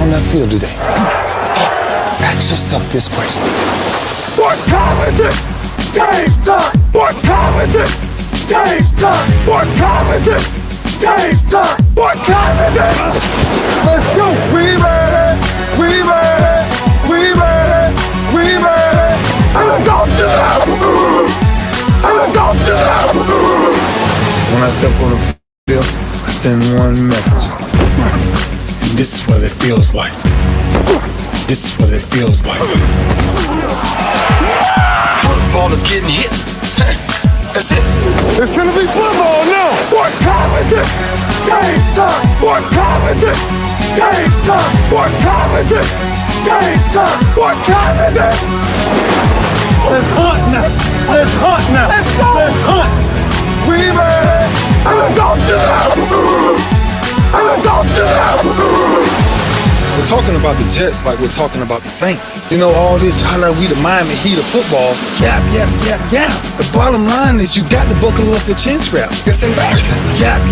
on that field today, ask yourself this question. What time is it? Game time! What time is it? Game time! What time is it? Game time! What time is it? Let's go! We ready! We ready! We ready! We ready! And let's go! And let's go! When I step on the field, I send one message. And this is what it feels like. This is what it feels like. Football is getting hit. That's it. It's gonna be football now. What time is it? Game time. What time is it? Game time. What time is it? Game time. What time is it? Let's hunt now. Let's hunt now. Let's go. Let's hunt. We ready. And let's go. And let's go. We're talking about the Jets like we're talking about the Saints. You know, all this, how like we the Miami Heat of football. Yap. The bottom line is you got to buckle up your chin straps. It's embarrassing. Yap.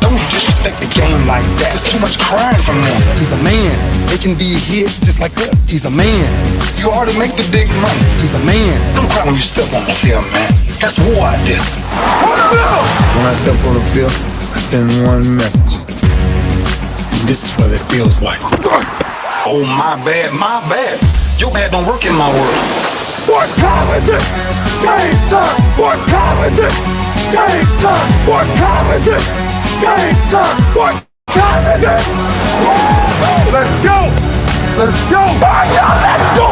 Don't disrespect the game like that. There's too much crying from them. He's a man. They can be hit just like us. He's a man. You already make the big money. He's a man. Don't cry when you step on the field, man. That's war out there. When I step on the field, I send one message. This is what it feels like. Oh, my bad. Your bad don't work in my world. What time is it? Game time. What time is it? Game time. What time is it? Game time. What time is it? Let's go. Let's go. Let's go.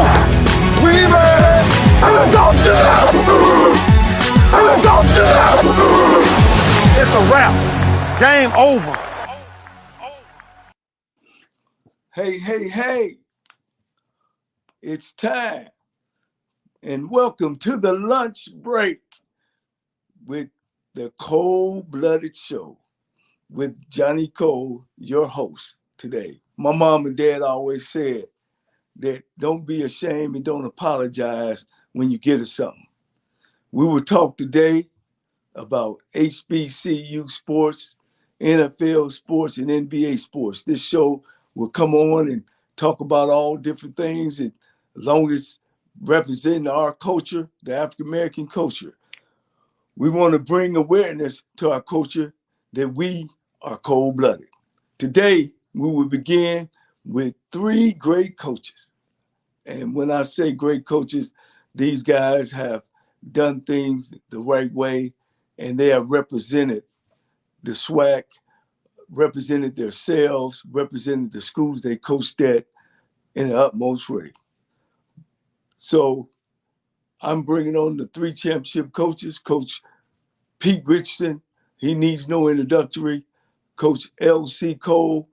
We ready. And let's go. And let's go. It's a wrap. Game over. Hey, it's time. And welcome to the lunch break with the Cold-Blooded Show with Johnnie Cole, your host today. My mom and dad always said that don't be ashamed and don't apologize when you get us something. We will talk today about HBCU sports, NFL sports, and NBA sports. This show will come on and talk about all different things, and as long as representing our culture, the African-American culture. We want to bring awareness to our culture that we are cold-blooded. Today, we will begin with 3 great coaches. And when I say great coaches, these guys have done things the right way, and they have represented the SWAC, represented themselves, represented the schools they coached at in the utmost rate. So I'm bringing on the 3 championship coaches. Coach Pete Richardson, he needs no introductory. Coach L.C. Cole.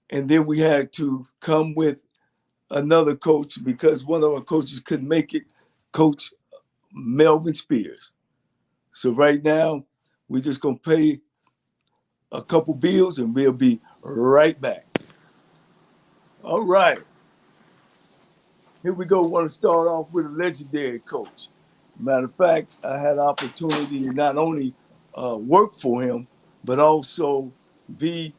And then we had to come with another coach because one of our coaches couldn't make it, Coach Melvin Spears. So right now, we're just going to pay a couple bills and we'll be right back. All right. Here we go. I want to start off with a legendary coach. Matter of fact, I had an opportunity to not only work for him, but also be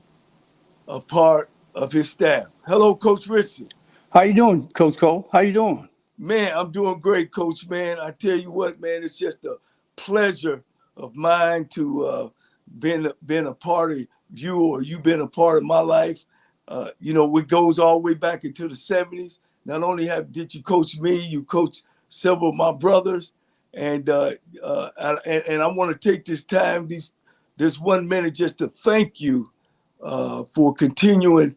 a part of his staff. Hello, Coach Richardson. How you doing, Coach Cole? How you doing? Man, I'm doing great, Coach, man. I tell you what, man, it's just a pleasure of mine to been a part of you, or you been a part of my life. It goes all the way back into the 70s. Not only did you coach me, you coached several of my brothers. And I want to take this time, this 1 minute, just to thank you for continuing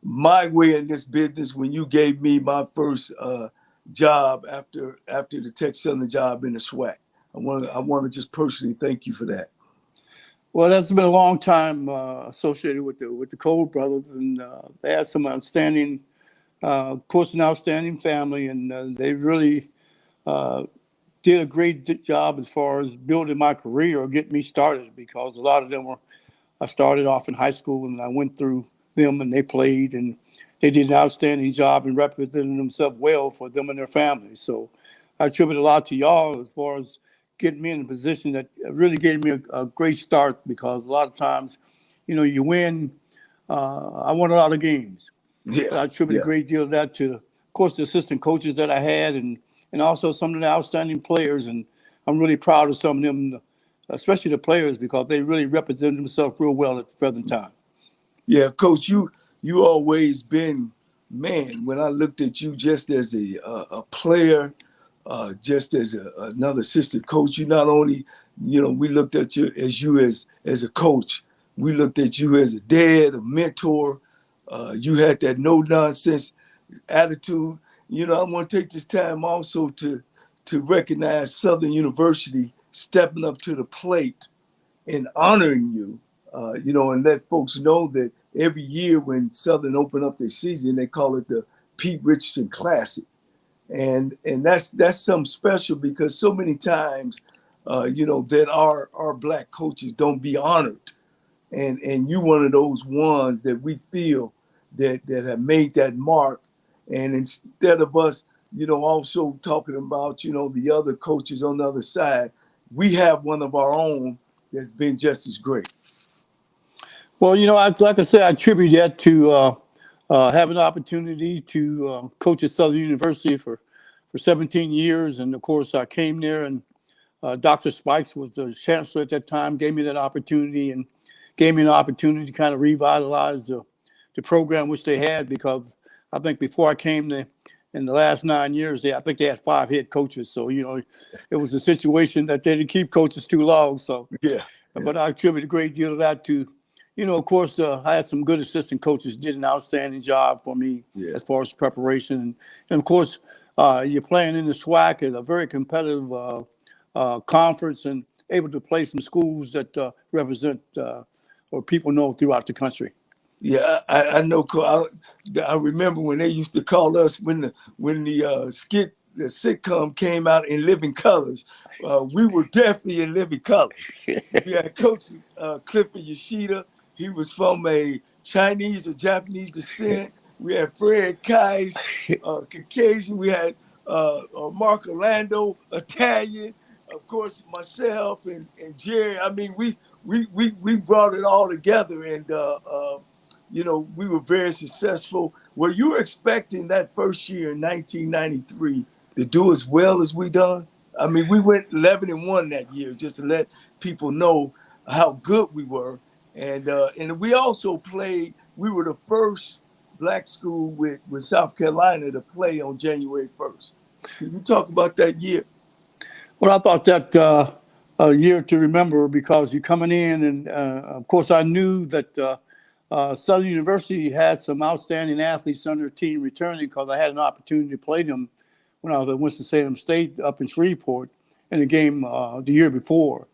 my way in this business when you gave me my first job after the Tech Southern job in the SWAC. I want to just personally thank you for that. Well, that's been a long time associated with the Cole brothers, and they had some outstanding, of course, an outstanding family, and they really did a great job as far as building my career or getting me started, because a lot of them I started off in high school and I went through them and they played, and they did an outstanding job in representing themselves well for them and their families. So I attribute a lot to y'all as far as getting me in a position that really gave me a great start, because a lot of times, you win I won a lot of games. Yeah, I attribute a yeah, great deal of that to, of course, the assistant coaches that I had, and also some of the outstanding players. And I'm really proud of some of them, especially the players, because they really represent themselves real well at the present time. yeah, Coach. You always been, man. When I looked at you just as a player, just as another assistant coach, you not only, we looked at you as a coach. We looked at you as a dad, a mentor. You had that no nonsense attitude. I want to take this time also to recognize Southern University stepping up to the plate and honoring you. And let folks know that every year when Southern open up their season, they call it the Pete Richardson Classic, and that's something special because so many times, that our black coaches don't be honored, and you one of those ones that we feel that have made that mark. And instead of us, also talking about, the other coaches on the other side, we have one of our own that's been just as great. Well, like I said, I attribute that to having the opportunity to coach at Southern University for 17 years. And of course, I came there, and Dr. Spikes was the chancellor at that time, gave me that opportunity and gave me an opportunity to kind of revitalize the program which they had, because I think before I came there, in the last 9 years, I think they had 5 head coaches. So, it was a situation that they didn't keep coaches too long. So, Yeah, yeah, but I attribute a great deal of that to, of course, I had some good assistant coaches, did an outstanding job for me yeah. as far as preparation. And of course, you're playing in the SWAC at a very competitive conference and able to play some schools that represent or people know throughout the country. Yeah, I know. I remember when they used to call us the sitcom came out in living colors. We were definitely in living colors. We had Coach Clifford Yoshida. He was from a Chinese or Japanese descent. We had Fred Kais, Caucasian. We had Mark Orlando, Italian. Of course, myself and Jerry. I mean, we brought it all together, and we were very successful. Were you expecting that first year in 1993 to do as well as we done? I mean, we went 11-1 that year, just to let people know how good we were. And we also played. We were the first black school with South Carolina to play on January 1st. Can you talk about that year? Well, I thought that a year to remember, because you're coming in, and of course, I knew that Southern University had some outstanding athletes on their team returning, because I had an opportunity to play them when I was at Winston-Salem State up in Shreveport in a game the year before.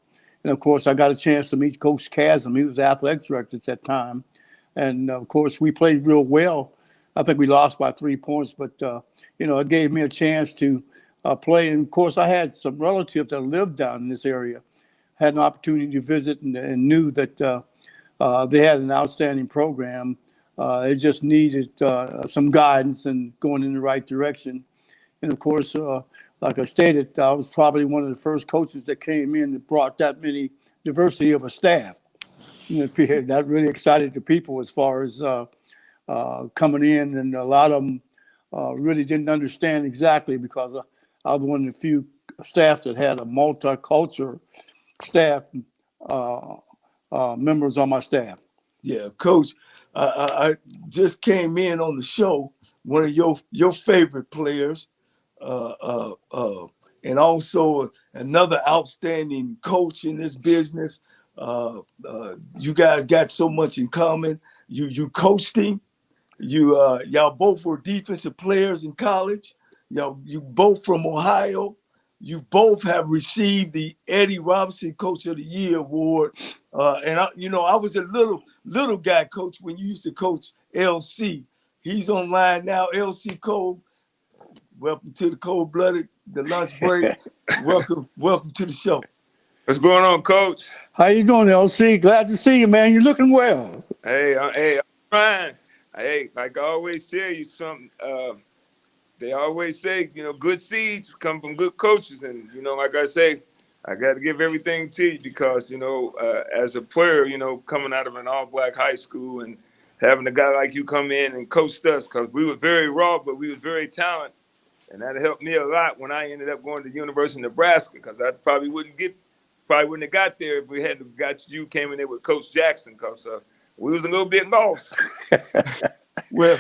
And of course, I got a chance to meet Coach Chasm. He was the athletic director at that time. And of course, we played real well. I think we lost by 3 points, but it gave me a chance to play. And of course, I had some relatives that lived down in this area. Had an opportunity to visit, and knew that they had an outstanding program. It just needed some guidance and going in the right direction. And of course, like I stated, I was probably one of the first coaches that came in that brought that many diversity of a staff. That really excited the people as far as coming in, and a lot of them really didn't understand exactly, because I was one of the few staff that had a multicultural staff members on my staff. Yeah, Coach, I just came in on the show. One of your favorite players, and also another outstanding coach in this business. You guys got so much in common. You coached him. Y'all both were defensive players in college. You both from Ohio. You both have received the Eddie Robinson Coach of the Year award. And I was a little guy coach when you used to coach LC. He's online now. LC Cole, welcome to the Cold Blooded, the lunch break. welcome to the show. What's going on, Coach? How you doing, LC? Glad to see you, man. You're looking well. Hey, I'm trying. Hey, like I always tell you something. They always say, good seeds come from good coaches, and like I say, I got to give everything to you because as a player, coming out of an all-black high school and having a guy like you come in and coached us, because we were very raw, but we was very talented. And that helped me a lot when I ended up going to the University of Nebraska, because I probably wouldn't have got there if we hadn't got you came in there with Coach Jackson, because we was a little bit lost. Well,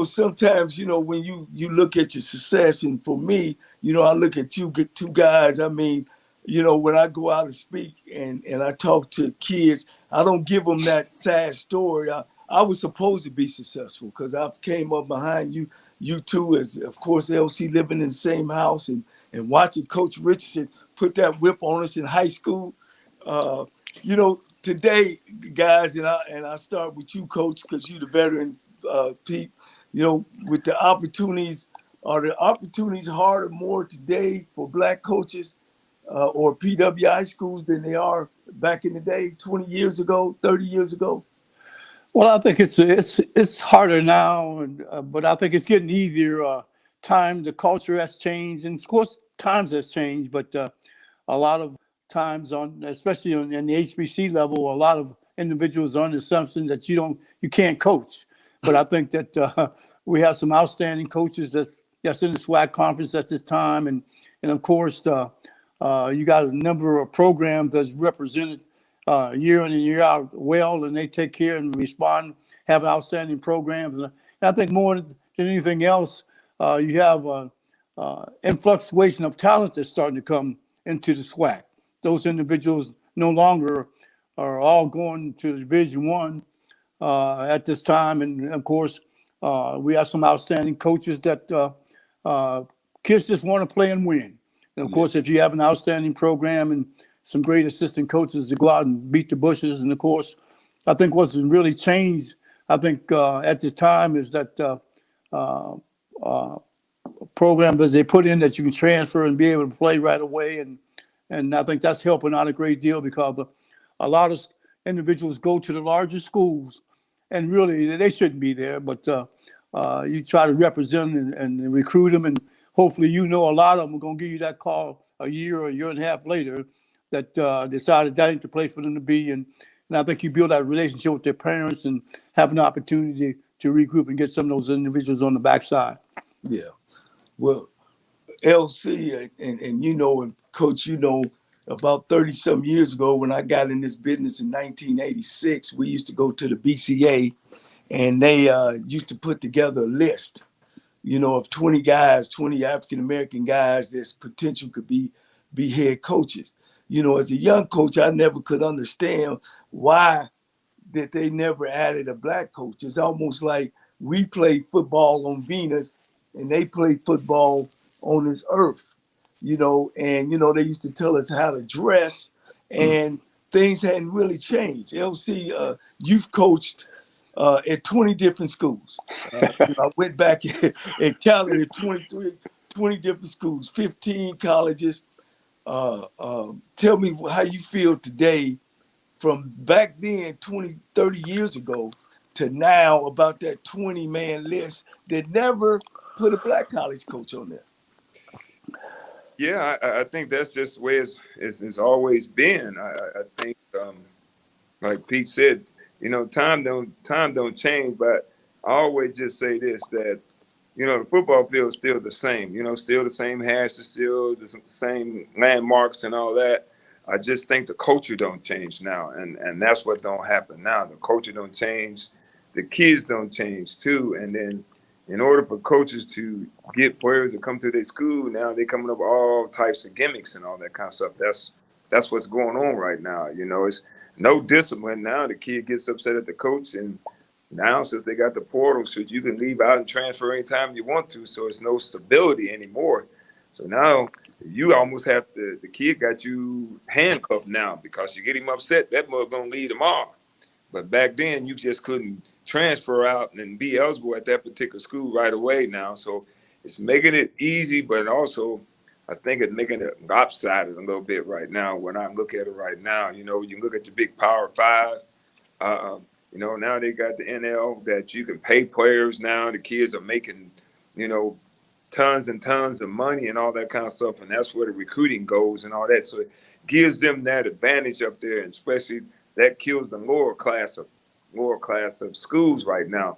sometimes, when you look at your success, and for me, I look at you, get two guys. I mean, when I go out and speak and I talk to kids, I don't give them that sad story. I was supposed to be successful because I came up behind you two, as of course LC, living in the same house and watching Coach Richardson put that whip on us in high school. Today, guys, and I start with you, Coach, because you're the veteran, Pete. With the opportunities, are the opportunities harder more today for Black coaches or PWI schools than they are back in the day, 20 years ago, 30 years ago? Well, I think it's harder now, but I think it's getting easier. The culture has changed, and of course, times has changed. But a lot of times, especially in the HBC level, a lot of individuals are on the assumption that you can't coach. But I think that we have some outstanding coaches that's in the SWAC conference at this time, and of course, you got a number of programs that's represented year in and year out well, and they take care and respond, have outstanding programs. And I think more than anything else, you have influxuation of talent that's starting to come into the SWAC. Those individuals no longer are all going to Division I at this time. And of course, we have some outstanding coaches that kids just want to play and win. And of course, if you have an outstanding program and some great assistant coaches to go out and beat the bushes. And of course, I think what's really changed, at the time, is that program that they put in that you can transfer and be able to play right away. And I think that's helping out a great deal, because a lot of individuals go to the larger schools and really they shouldn't be there, but you try to represent and recruit them, and hopefully a lot of them are going to give you that call a year or a year and a half later that decided that ain't the place for them to be. And I think you build that relationship with their parents and have an opportunity to regroup and get some of those individuals on the backside. Yeah. Well, LC, and Coach, about 30-some years ago when I got in this business in 1986, we used to go to the BCA, and they used to put together a list, of 20 guys, 20 African-American guys that's potential could be head coaches. As a young coach, I never could understand why that they never added a Black coach. It's almost like we played football on Venus and they played football on this earth, and, they used to tell us how to dress, and things hadn't really changed. LC, you've coached at 20 different schools. I went back and counted 20 different schools, 15 colleges. Tell me how you feel today from back then, 20, 30 years ago, to now about that 20-man list that never put a Black college coach on there. Yeah, I think that's just the way it's always been. I think, like Pete said, time don't change, but I always just say this, that the football field is still the same, still the same hashes, still the same landmarks and all that. I just think the culture don't change now, and that's what don't happen now. The culture don't change, the kids don't change too, and then in order for coaches to get players to come to their school, now they're coming up with all types of gimmicks and all that kind of stuff. That's what's going on right now. It's no discipline now. The kid gets upset at the coach, and now since they got the portal, so you can leave out and transfer anytime you want to, so it's no stability anymore. So now you almost have to, the kid got you handcuffed now, because you get him upset, that mother gonna lead him off. But back then you just couldn't transfer out and be eligible at that particular school right away now. So it's making it easy, but also I think it's making it lopsided a little bit right now. When I look at it right now, you can look at the big Power Fives. Now they got the NL that you can pay players now. The kids are making, tons and tons of money and all that kind of stuff. And that's where the recruiting goes and all that. So it gives them that advantage up there, and especially that kills the lower class of, lower class of schools right now.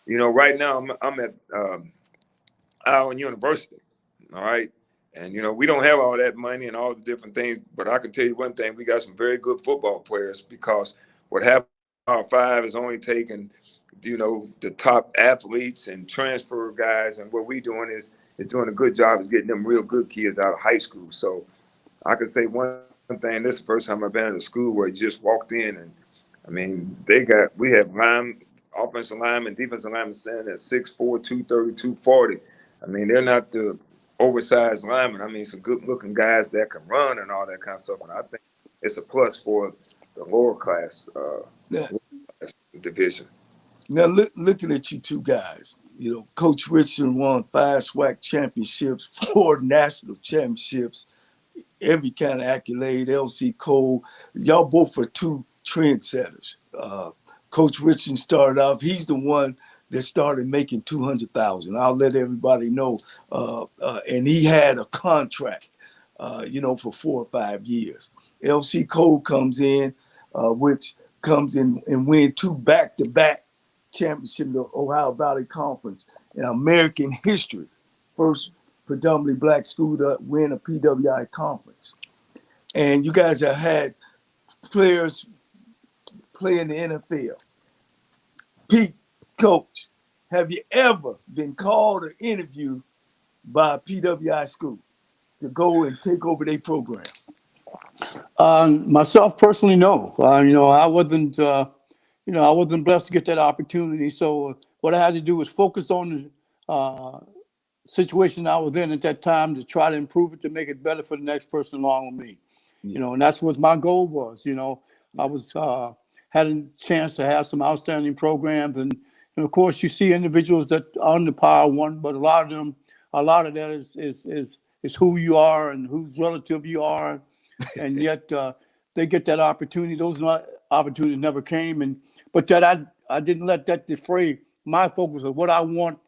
You know, right now I'm at Allen University. All right. And, you know, we don't have all that money and all the different things, but I can tell you one thing, we got some very good football players, because what happened Power Five is only taking, you know, the top athletes and transfer guys. And what we doing is doing a good job of getting them real good kids out of high school. So I can say one thing, this is the first time I've been in a school where you just walked in and, I mean, we have offensive linemen, defensive linemen standing at 6'4", 230, 240. I mean, they're not the oversized linemen. I mean, some good looking guys that can run and all that kind of stuff. And I think it's a plus for the lower class, Now, division. now looking at you two guys, you know, Coach Richardson won 5 SWAC championships, 4 national championships, every kind of accolade. LC Cole, y'all both are 2 trendsetters. Coach Richardson started off. He's the one that started making 200,000. I'll let everybody know. And he had a contract, you know, for 4 or 5 years. LC Cole comes in, which comes in and win 2 back-to-back championships in the Ohio Valley Conference in American history. First predominantly black school to win a PWI conference. And you guys have had players play in the NFL. Pete, Coach, have you ever been called or interviewed by a PWI school to go and take over their program? Myself personally, no. You know, I wasn't blessed to get that opportunity. So what I had to do was focus on the situation I was in at that time to try to improve it, to make it better for the next person along with me. Yeah. You know, and that's what my goal was. You know, I was had a chance to have some outstanding programs, and of course you see individuals that are on the Power One, but a lot of that is who you are and whose relative you are, and yet they get that opportunity. Those opportunities never came, but that I didn't let that defray my focus of what I want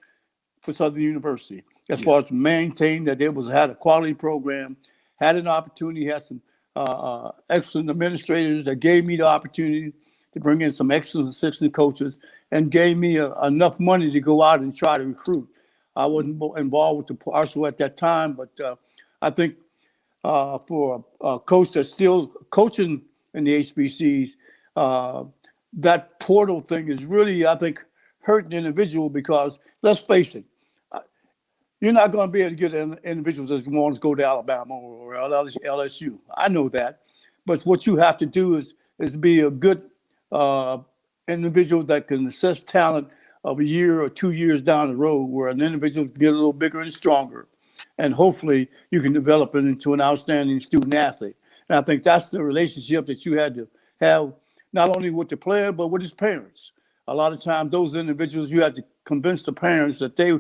for Southern University, as far as to maintain that had a quality program, had an opportunity, had some excellent administrators that gave me the opportunity to bring in some excellent assistant coaches, and gave me enough money to go out and try to recruit. I wasn't involved with the parcel at that time, but I think for a coach that's still coaching in the HBCs, that portal thing is really, I think, hurting the individual, because let's face it, you're not going to be able to get individuals that want to go to Alabama or LSU. I know that. But what you have to do is be a good individual that can assess talent of a year or 2 years down the road, where an individual can get a little bigger and stronger. And hopefully you can develop it into an outstanding student athlete. And I think that's the relationship that you had to have, not only with the player, but with his parents. A lot of times those individuals, you had to convince the parents that they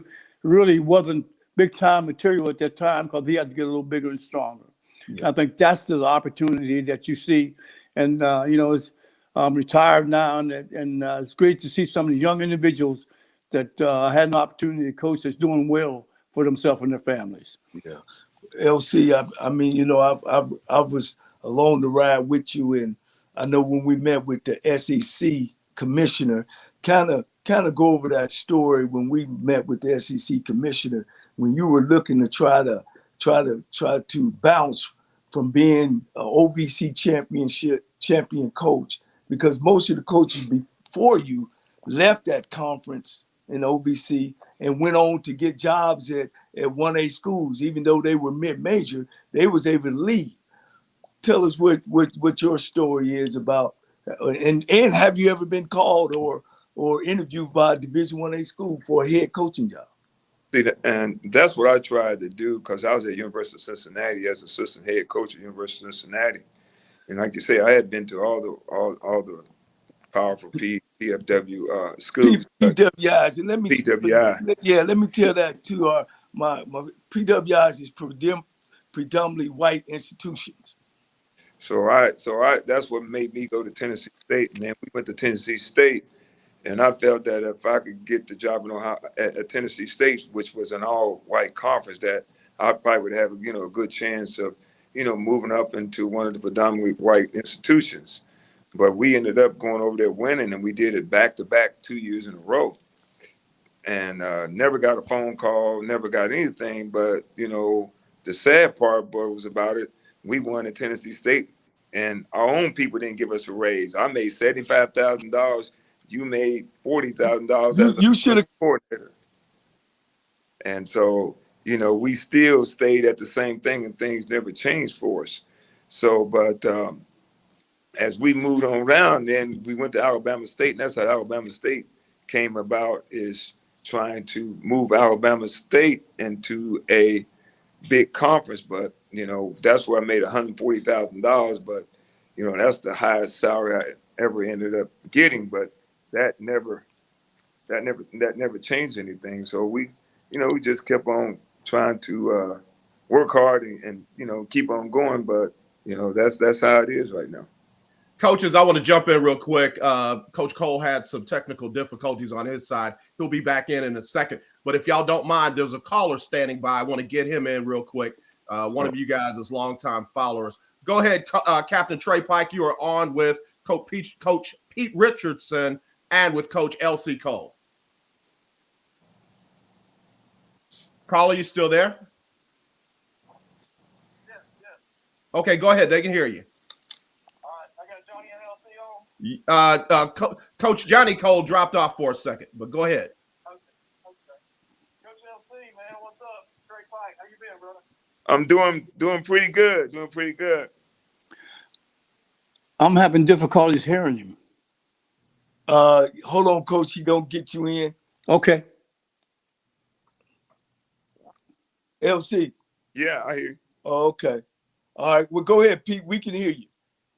really wasn't big time material at that time, because he had to get a little bigger and stronger. Yeah. I think that's the opportunity that you see. And, you know, I'm retired now, and it's great to see some of the young individuals that had an opportunity to coach that's doing well for themselves and their families. Yeah. LC, I mean, you know, I was along the ride with you, and I know when we met with the SEC commissioner, kind of go over that story when we met with the SEC commissioner, when you were looking to try to bounce from being an OVC champion coach, because most of the coaches before you left that conference in OVC and went on to get jobs at 1A schools. Even though they were mid-major, they was able to leave. Tell us what your story is about, and have you ever been called or interviewed by a Division 1A school for a head coaching job? See, and that's what I tried to do, because I was at University of Cincinnati as assistant head coach at University of Cincinnati, and like you say, I had been to all the powerful PFW schools. PWIs, and let me PWI. Let me tell that to my PWIs is predominantly white institutions. So that's what made me go to Tennessee State, and then we went to Tennessee State. And I felt that if I could get the job at Tennessee State, which was an all-white conference, that I probably would have, a good chance of, moving up into one of the predominantly white institutions. but we ended up going over there winning, and we did it back to back 2 years in a row. And never got a phone call, never got anything. But, you know, the sad part was about it. We won at Tennessee State, and our own people didn't give us a raise. I made $75,000. You made $40,000 as You a should have. coordinator. And so, you know, we still stayed at the same thing, and things never changed for us. So, but as we moved on down, then we went to Alabama State, and that's how Alabama State came about, is trying to move Alabama State into a big conference. But, you know, that's where I made $140,000. But, you know, that's the highest salary I ever ended up getting. But that never changed anything. So we, you know, we just kept on trying to work hard and, you know, keep on going. But, you know, that's how it is right now. Coaches, I want to jump in real quick. Coach Cole had some technical difficulties on his side. He'll be back in a second. But if y'all don't mind, there's a caller standing by. I want to get him in real quick. One of you guys is longtime followers. Go ahead, Captain Trey Pike. You are on with Coach Pete Richardson and with Coach L.C. Cole. Caller, you still there? Yes. Okay, go ahead. They can hear you. Coach Johnnie Cole dropped off for a second, but go ahead. Okay. Coach LC, man, what's up? Great fight. How you been, brother? I'm doing pretty good. I'm having difficulties hearing you. Hold on, Coach. He don't get you in. Okay. LC. Yeah, I hear you. Oh, okay. All right. Well, go ahead, Pete. We can hear you.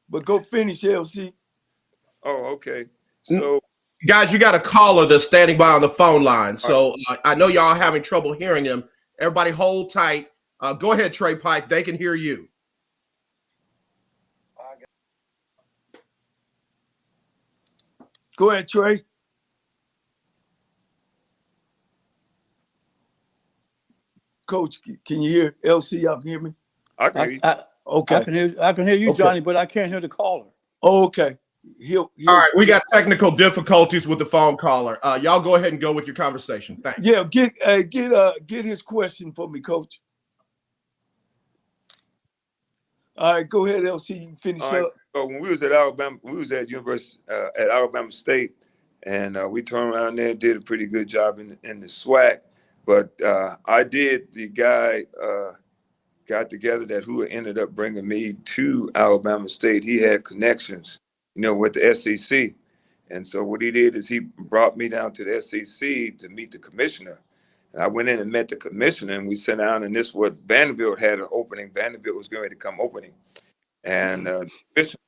But go finish, LC. Oh, okay. So, guys, you got a caller that's standing by on the phone line. So I know y'all having trouble hearing him. Everybody hold tight. Go ahead, Trey Pike. They can hear you. Go ahead, Trey. Coach, can you hear LC? Y'all can hear me? I can hear you. Okay. I can hear you, Okay. Johnny, but I can't hear the caller. Oh, okay. He'll All right, we got technical difficulties with the phone caller. Y'all go ahead and go with your conversation. Thanks. Yeah, get his question for me, Coach. All right, go ahead, LC. You can finish All right. up. So when we was at Alabama, we was at University at Alabama State, and we turned around there and did a pretty good job in the SWAC. But the guy got together who ended up bringing me to Alabama State. He had connections, you know, with the SEC. And so what he did is he brought me down to the SEC to meet the commissioner. And I went in and met the commissioner, and we sat down, and this was what Vanderbilt had an opening. Vanderbilt was going ready to come opening. And the commissioner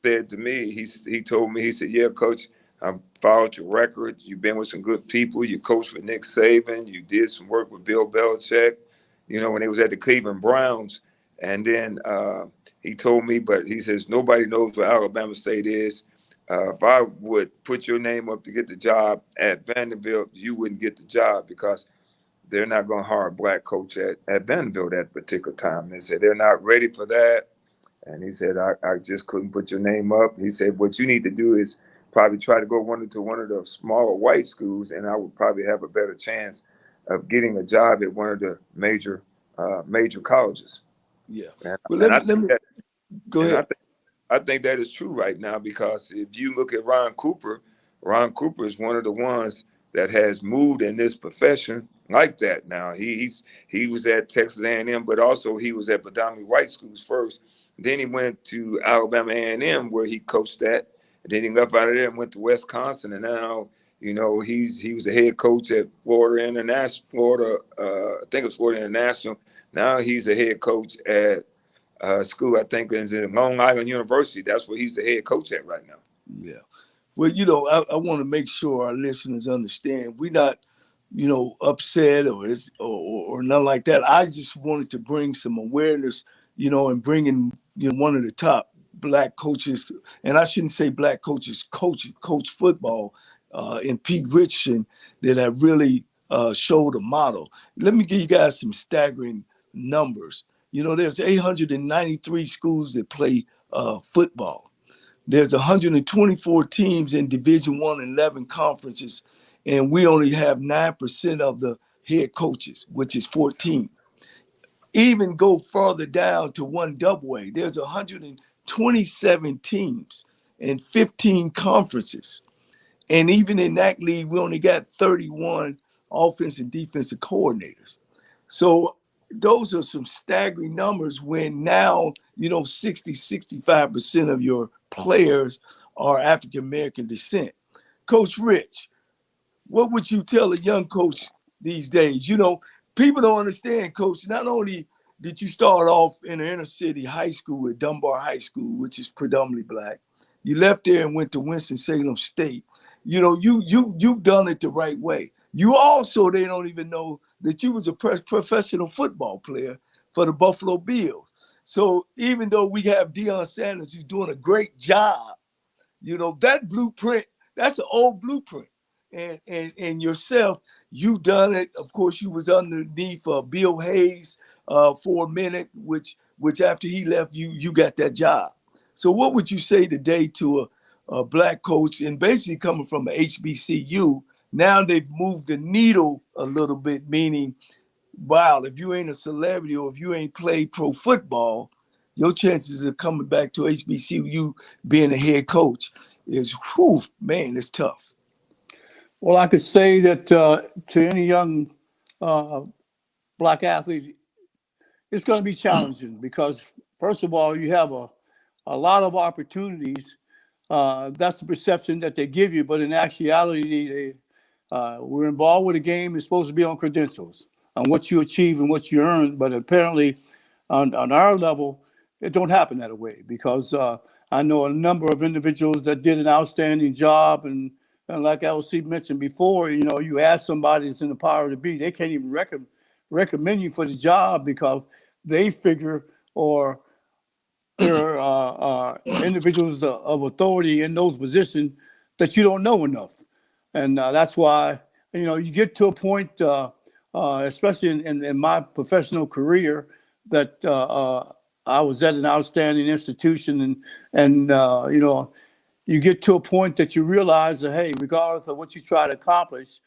said to me, he told me, he said, yeah, Coach, I followed your record. You've been with some good people. You coached for Nick Saban. You did some work with Bill Belichick, you know, when he was at the Cleveland Browns. And then he told me, but he says, nobody knows what Alabama State is. If I would put your name up to get the job at Vanderbilt, you wouldn't get the job because they're not going to hire a black coach at Vanderbilt at a particular time. They said they're not ready for that. And he said, I just couldn't put your name up. He said, what you need to do is probably try to go to one of the smaller white schools, and I would probably have a better chance of getting a job at one of the major colleges. Yeah. And, Well, and let me go ahead. I think that is true right now, because if you look at Ron Cooper is one of the ones that has moved in this profession like that. Now he was at Texas A&M, but also he was at predominantly white schools first. Then he went to Alabama A&M where he coached at. And then he left out of there and went to Wisconsin, and now, you know, he was the head coach at Florida International. I think it was Florida International. Now he's the head coach at school, I think, is in Long Island University. That's where he's the head coach at right now. Yeah. Well, you know, I want to make sure our listeners understand we're not, you know, upset or nothing like that. I just wanted to bring some awareness, you know, and bring in, you know, one of the top black coaches, and I shouldn't say black coaches, coach football in Pete Richardson, that have really showed a model. Let me give you guys some staggering numbers. You know, there's 893 schools that play football. There's 124 teams in Division I and 11 conferences, and we only have 9% of the head coaches, which is 14. Even go further down to 1AA, there's 127 teams and 15 conferences. And even in that league, we only got 31 offensive and defensive coordinators. So those are some staggering numbers when now, 65% of your players are African-American descent. Coach Rich, what would you tell a young coach these days? People don't understand, Coach. Not only did you start off in an inner city high school at Dunbar High School, which is predominantly Black, you left there and went to Winston-Salem State. You've done it the right way. You also, they don't even know that you was a professional football player for the Buffalo Bills. So even though we have Deion Sanders who's doing a great job, that blueprint, that's an old blueprint. And yourself, you've done it. Of course, you was underneath Bill Hayes for a minute, which after he left, you got that job. So what would you say today to a Black coach, and basically coming from an HBCU? Now they've moved the needle a little bit, meaning, wow, if you ain't a celebrity or if you ain't played pro football, your chances of coming back to HBCU being a head coach is, whew, man, it's tough. Well, I could say that to any young Black athlete, it's going to be challenging because, first of all, you have a lot of opportunities. That's the perception that they give you, but in actuality, we're involved with a game. It's supposed to be on credentials, on what you achieve and what you earn. But apparently, on our level, it don't happen that way because I know a number of individuals that did an outstanding job, and like LC mentioned before, you ask somebody that's in the power to be, they can't even recommend you for the job because they figure, or there are individuals of authority in those positions that you don't know enough. And that's why, you get to a point, especially in my professional career, that I was at an outstanding institution, and you get to a point that you realize that, hey, regardless of what you try to accomplish,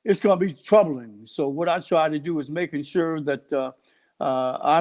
it's going to be troubling. So what I try to do is making sure that I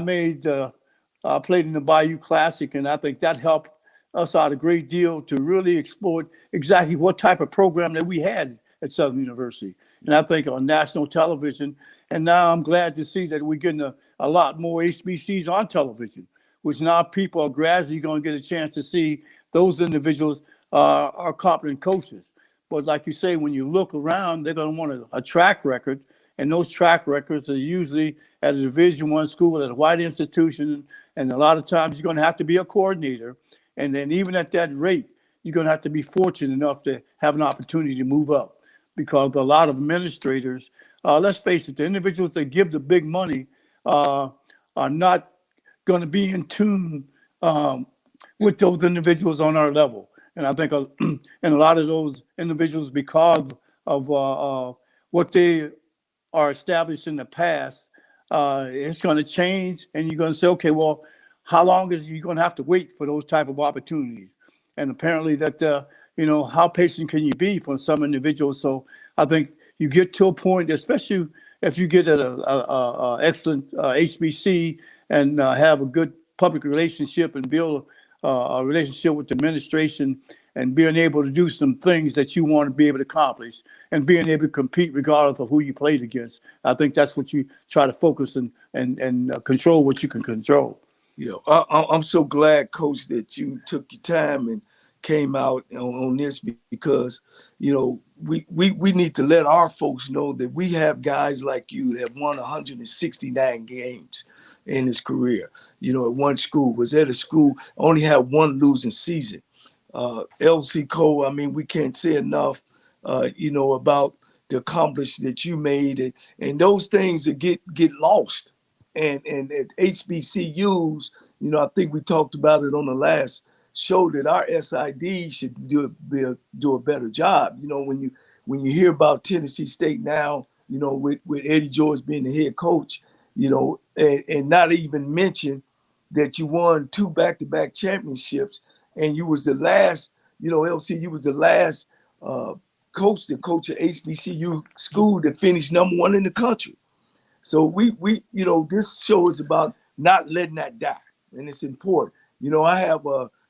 played in the Bayou Classic, and I think that helped us out a great deal to really explore exactly what type of program that we had at Southern University. And I think on national television, and now I'm glad to see that we're getting a lot more HBCs on television, which now people are gradually going to get a chance to see those individuals are competent coaches. But like you say, when you look around, they're going to want a track record, and those track records are usually at a Division I school, at a white institution, and a lot of times you're going to have to be a coordinator. And then even at that rate, you're going to have to be fortunate enough to have an opportunity to move up, because a lot of administrators, let's face it, the individuals that give the big money are not going to be in tune with those individuals on our level. And I think and a lot of those individuals, because of what they are established in the past, it's going to change, and you're going to say, okay, well, how long is you going to have to wait for those type of opportunities? And apparently that, how patient can you be for some individuals? So I think you get to a point, especially if you get an excellent HBC and have a good public relationship and build a relationship with the administration, and being able to do some things that you want to be able to accomplish, and being able to compete regardless of who you played against. I think that's what you try to focus and control what you can control. I'm so glad, Coach, that you took your time and came out on this, because, we need to let our folks know that we have guys like you that have won 169 games in his career. At one school, was at a school, only had one losing season. LC Cole, we can't say enough, about the accomplishment that you made, and those things that get lost. And at HBCUs, I think we talked about it on the last show, that our SID should do a better job. When you hear about Tennessee State now, with Eddie George being the head coach, and not even mention that you won 2 back-to-back championships and you was the last, LC, you was the last coach to coach an HBCU school that finished #1 in the country. So this show is about not letting that die, and it's important. I have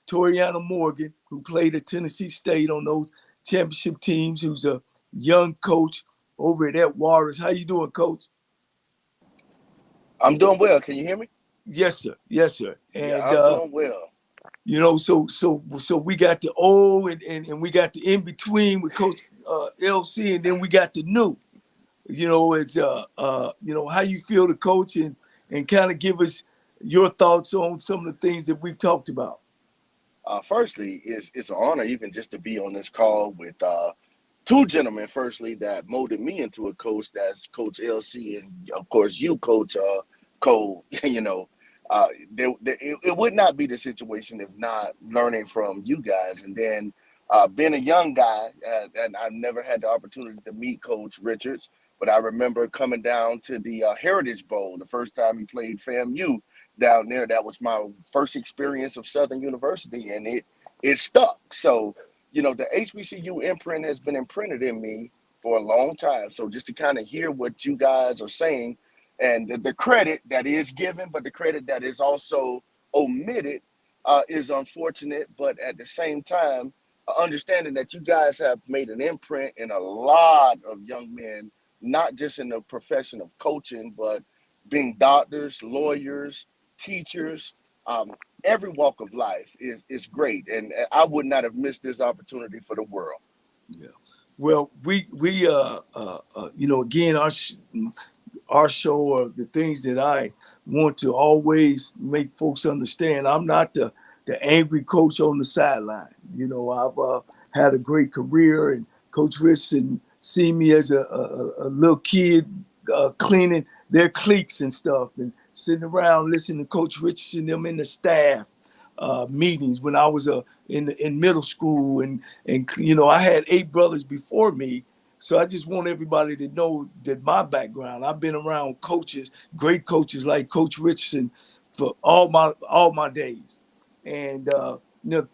Toriana Morgan, who played at Tennessee State on those championship teams, who's a young coach over at Waters. How you doing, Coach? I'm doing well. Can you hear me? Yes, sir. Yes, sir. Yeah, And I'm doing well. so we got the old and we got the in between with Coach LC, and then we got the new. It's how you feel the coach, and kind of give us your thoughts on some of the things that we've talked about. Firstly, it's an honor even just to be on this call with two gentlemen. Firstly, that molded me into a coach. That's Coach LC, and of course you, Coach Cole. It would not be the situation if not learning from you guys. And then being a young guy, and I've never had the opportunity to meet Coach Richards, but I remember coming down to the Heritage Bowl the first time he played FAMU down there. That was my first experience of Southern University, and it stuck. So, the HBCU imprint has been imprinted in me for a long time. So just to kind of hear what you guys are saying, and the credit that is given, but the credit that is also omitted is unfortunate. But at the same time, understanding that you guys have made an imprint in a lot of young men, not just in the profession of coaching, but being doctors, lawyers, teachers, every walk of life is great. And I would not have missed this opportunity for the world. Yeah. Well, we again, our show, or the things that I want to always make folks understand, I'm not the angry coach on the sideline. I've had a great career, and Coach Richardson see me as a little kid cleaning their cliques and stuff, and sitting around listening to Coach Richardson, them in the staff meetings when I was in middle school, and I had 8 brothers before me. So I just want everybody to know that my background, I've been around coaches, great coaches like Coach Richardson for all my days. And the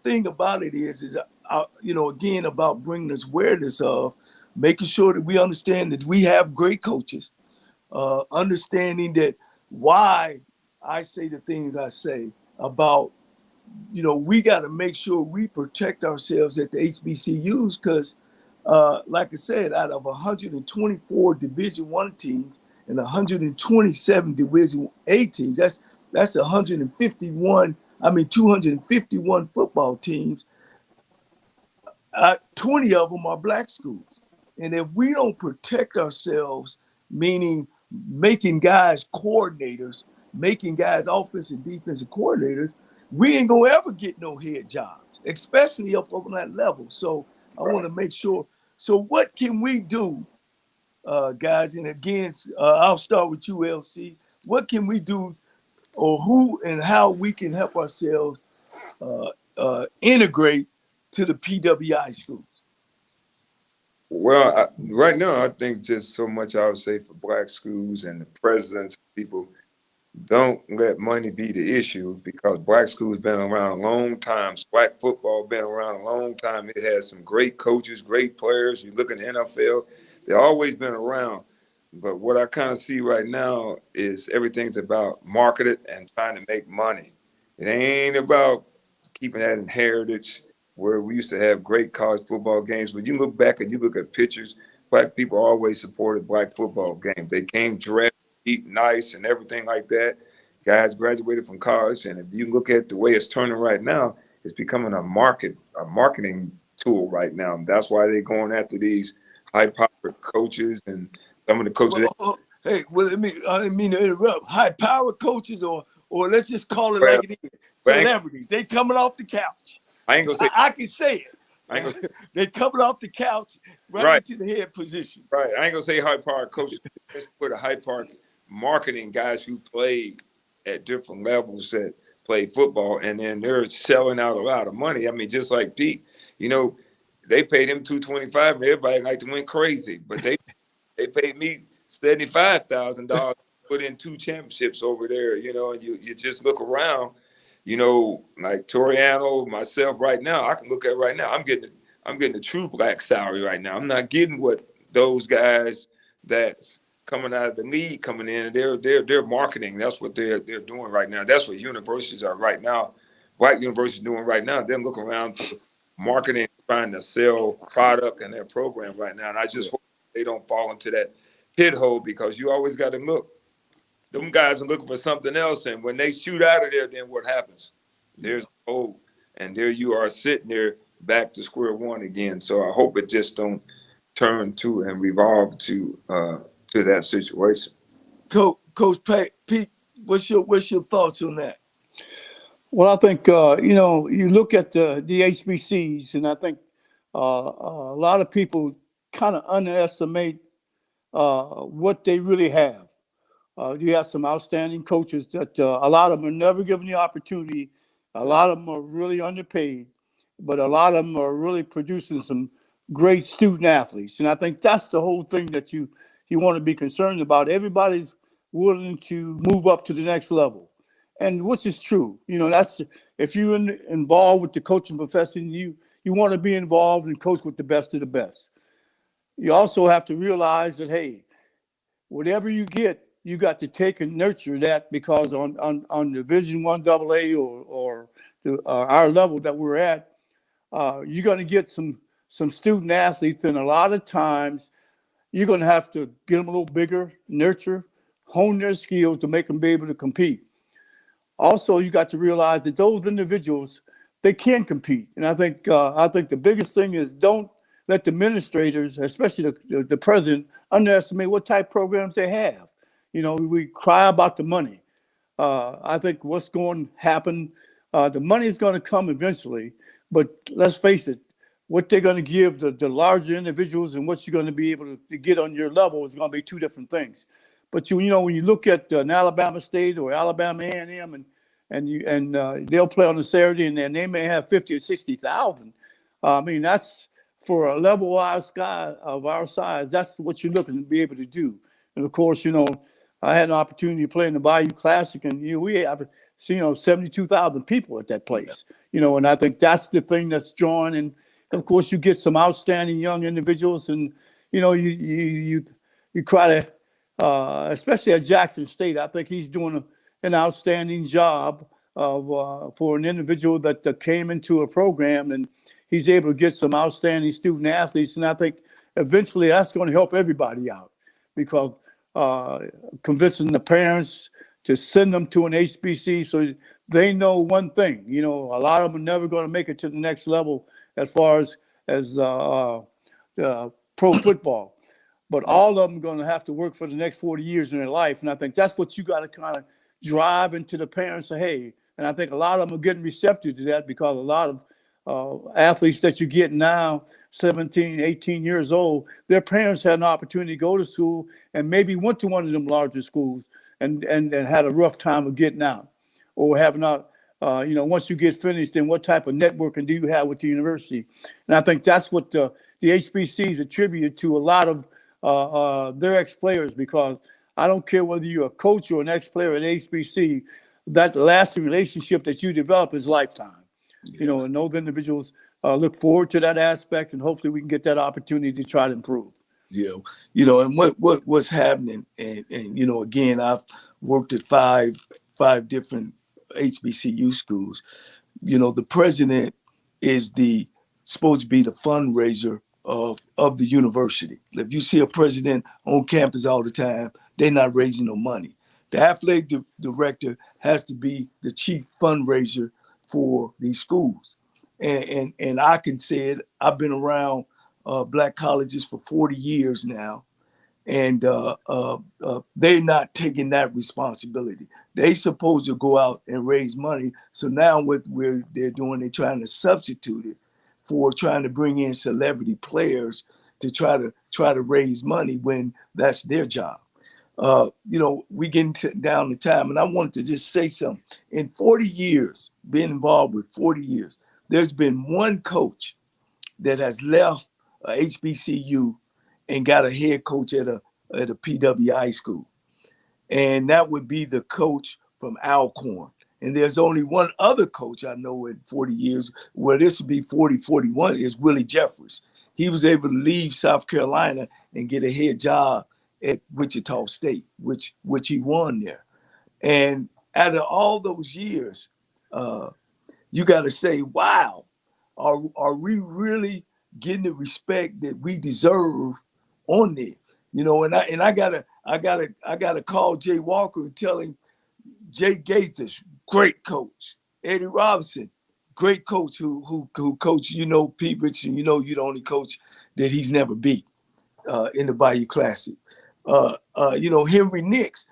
thing about it is again, about bringing this awareness of making sure that we understand that we have great coaches, understanding that why I say the things I say about, we got to make sure we protect ourselves at the HBCUs, because like I said, out of 124 Division I teams and 127 Division A teams, that's 251 football teams. 20 of them are black schools. And if we don't protect ourselves, meaning making guys coordinators, making guys offensive and defensive coordinators, we ain't gonna ever get no head jobs, especially up on that level. So I want to make sure. So what can we do, guys? And again, I'll start with you, LC. What can we do, or who and how we can help ourselves integrate to the PWI schools? Well, right now, I think just so much I would say for black schools and the presidents, people, don't let money be the issue, because black schools been around a long time. Black football been around a long time. It has some great coaches, great players. You look in the NFL, they've always been around. But what I kind of see right now is everything's about marketing and trying to make money. It ain't about keeping that in heritage where we used to have great college football games. When you look back and you look at pictures, black people always supported black football games. They came dressed, eat nice, and everything like that. Guys graduated from college, and if you look at the way it's turning right now, it's becoming a marketing tool right now. And that's why they're going after these high-powered coaches and some of the coaches. I didn't mean to interrupt. High-powered coaches, or let's just call it Well, like it is, celebrities. They coming off the couch. I ain't gonna say. I can say it. I ain't gonna say, They coming off the couch right into the head positions. Right. I ain't gonna say high-powered coaches. Let's put a high-powered marketing guys who played at different levels that play football, and then they're selling out a lot of money. I mean, just like Pete, they paid him $225, and everybody like to went crazy, but they paid me $75,000 to put in 2 championships over there. And you just look around. you know, like Toriano, myself right now, I can look at right now, I'm getting a true black salary right now. I'm not getting what those guys that's coming out of the league coming in. They're marketing. That's what they're doing right now. That's what universities are right now. Black universities doing right now. They're looking around to marketing, trying to sell product in their program right now. And I just hope they don't fall into that pit hole, because you always got to look. Them guys are looking for something else, and when they shoot out of there, then what happens? There's a hole, and there you are sitting there back to square one again. So I hope it just don't turn to and revolve to that situation. Coach Pete, what's your thoughts on that? Well, I think, you look at the HBCs, and I think a lot of people kind of underestimate what they really have. You have some outstanding coaches that a lot of them are never given the opportunity. A lot of them are really underpaid, but a lot of them are really producing some great student athletes. And I think that's the whole thing that you want to be concerned about. Everybody's willing to move up to the next level, and which is true. That's if you're involved with the coaching profession, you want to be involved and coach with the best of the best. You also have to realize that, hey, whatever you get, you got to take and nurture that, because on Division I AA or our level that we're at, you're going to get some student athletes, and a lot of times you're going to have to get them a little bigger, nurture, hone their skills to make them be able to compete. Also, you got to realize that those individuals, they can compete, and I think the biggest thing is don't let the administrators, especially the president, underestimate what type of programs they have. We cry about the money. I think what's going to happen, the money is going to come eventually, but let's face it, what they're going to give the larger individuals and what you're going to be able to get on your level is going to be two different things. But when you look at an Alabama State or Alabama A&M, and they'll play on a Saturday, and then they may have 50 or 60,000. I mean, that's for a level of our size. That's what you're looking to be able to do. And of course, I had an opportunity to play in the Bayou Classic, and we have 72,000 people at that place. And I think that's the thing that's drawing. And of course, you get some outstanding young individuals, and you try to, especially at Jackson State. I think he's doing an outstanding job of for an individual that came into a program, and he's able to get some outstanding student athletes. And I think eventually that's going to help everybody out, because convincing the parents to send them to an HBC so they know one thing. A lot of them are never going to make it to the next level as far as pro football, but all of them are going to have to work for the next 40 years in their life. And I think that's what you got to kind of drive into the parents. Say, hey, and I think a lot of them are getting receptive to that, because a lot of athletes that you get now, 17, 18 years old, their parents had an opportunity to go to school and maybe went to one of them larger schools and had a rough time of getting out, or have not, once you get finished, then what type of networking do you have with the university? And I think that's what the HBCs attribute to a lot of their ex-players, because I don't care whether you're a coach or an ex-player at HBC, that lasting relationship that you develop is lifetime. And those individuals look forward to that aspect, and hopefully we can get that opportunity to try to improve. And what's happening, and again, I've worked at five different HBCU schools. The president is supposed to be the fundraiser of the university. If you see a president on campus all the time, they're not raising no money. The athletic director has to be the chief fundraiser for these schools. And I can say it, I've been around Black colleges for 40 years now, and they're not taking that responsibility. They're supposed to go out and raise money. So now what they're doing, they're trying to substitute it for trying to bring in celebrity players to try to raise money when that's their job. We getting down to time, and I wanted to just say something. In 40 years, being involved with 40 years, there's been one coach that has left a HBCU and got a head coach at a PWI school. And that would be the coach from Alcorn. And there's only one other coach I know in 40 years, well, this would be 40, 41, is Willie Jeffers. He was able to leave South Carolina and get a head job at Wichita State, which he won there. And out of all those years, you got to say, wow, are we really getting the respect that we deserve on there? You know, and I gotta call Jay Walker and tell him, Jay Gaithers, great coach. Eddie Robinson, great coach who coached, you know, Pete Richardson, you know, you're the only coach that he's never beat in the Bayou Classic. You know, Henry Nicks,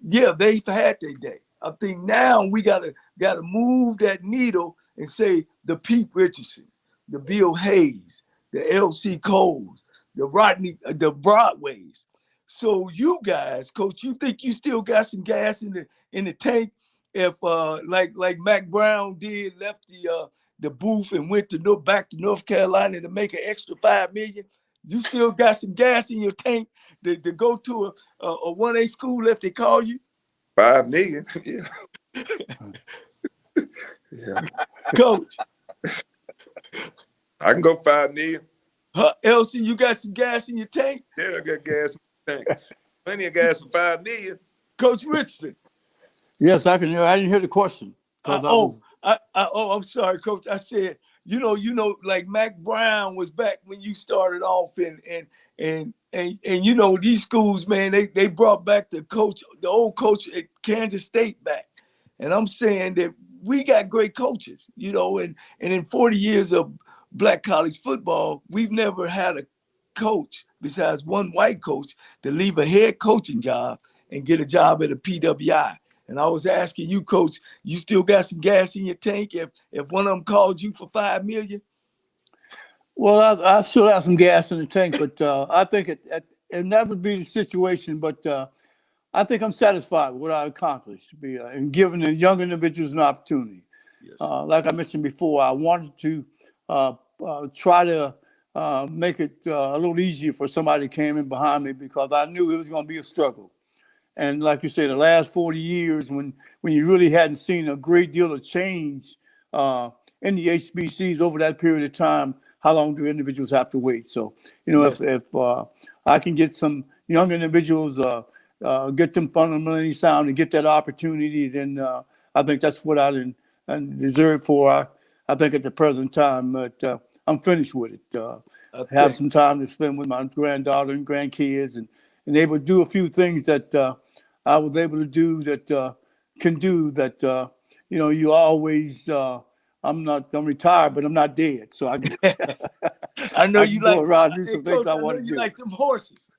yeah, they've had their day. I think now we gotta move that needle and say the Pete Richardsons, the Bill Hayes, the L.C. Coles, the Broadways. So you guys, Coach, you think you still got some gas in the tank? If like Mac Brown did, left the booth and went back to North Carolina to make an extra $5 million, you still got some gas in your tank to go to a 1A school if they call you? $5 million. Yeah. Yeah. Coach. I can go $5 million. Elsie, you got some gas in your tank? Yeah, I got gas in my tanks. Plenty of gas for $5 million. Coach Richardson. Yes, I can hear. I didn't hear the question. I'm sorry, Coach. I said, you know, like Mac Brown was back when you started off, and you know, these schools, man, they brought back the old coach at Kansas State back. And I'm saying that we got great coaches, you know, and in 40 years of black college football, we've never had a coach besides one white coach to leave a head coaching job and get a job at a PWI. And I was asking you, Coach, you still got some gas in your tank if one of them called you for $5 million? Well, I still have some gas in the tank, but I think and that would be the situation. But I think I'm satisfied with what I accomplished and giving the young individuals an opportunity. Yes. Like I mentioned before, I wanted to try to make it a little easier for somebody who came in behind me because I knew it was going to be a struggle. And like you said, the last 40 years, when you really hadn't seen a great deal of change in the HBCs over that period of time, how long do individuals have to wait? So, you know, yes. if I can get some young individuals, get them fundamentally sound and get that opportunity, then I think that's what I deserve for. I think at the present time, but I'm finished with it. Have some time to spend with my granddaughter and grandkids and able to do a few things that I was able to do that can do that, you know, you always, I'm retired, but I'm not dead. So I can, I know you like around do some things Coach, I want to do. You like them horses.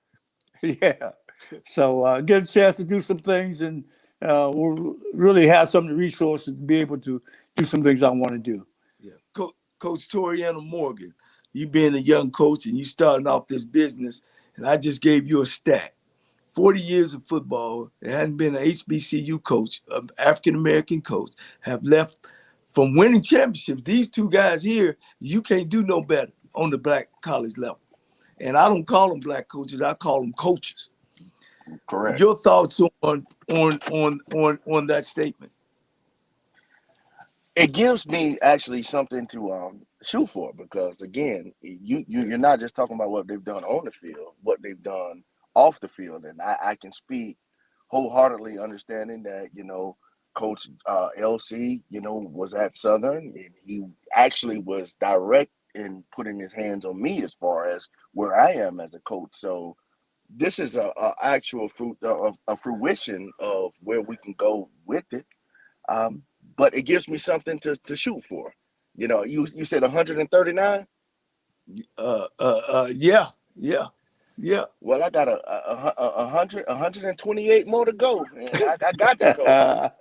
Yeah. So get a chance to do some things and we'll really have some of the resources to be able to do some things I want to do. Yeah. Coach Toriana Morgan, you being a young coach and you starting off this business, and I just gave you a stat. 40 years of football, there hadn't been an HBCU coach, an African-American coach, have left from winning championships. These two guys here, you can't do no better on the black college level. And I don't call them black coaches, I call them coaches. Correct. Your thoughts on that statement? It gives me actually something to shoot for because again, you're not just talking about what they've done on the field, what they've done off the field, and I can speak wholeheartedly, understanding that you know, Coach LC, you know, was at Southern, and he actually was direct in putting his hands on me as far as where I am as a coach. So this is a actual fruition of where we can go with it. But it gives me something to shoot for. You know, you said 139? Yeah. Well, I got 128 more to go. And I got to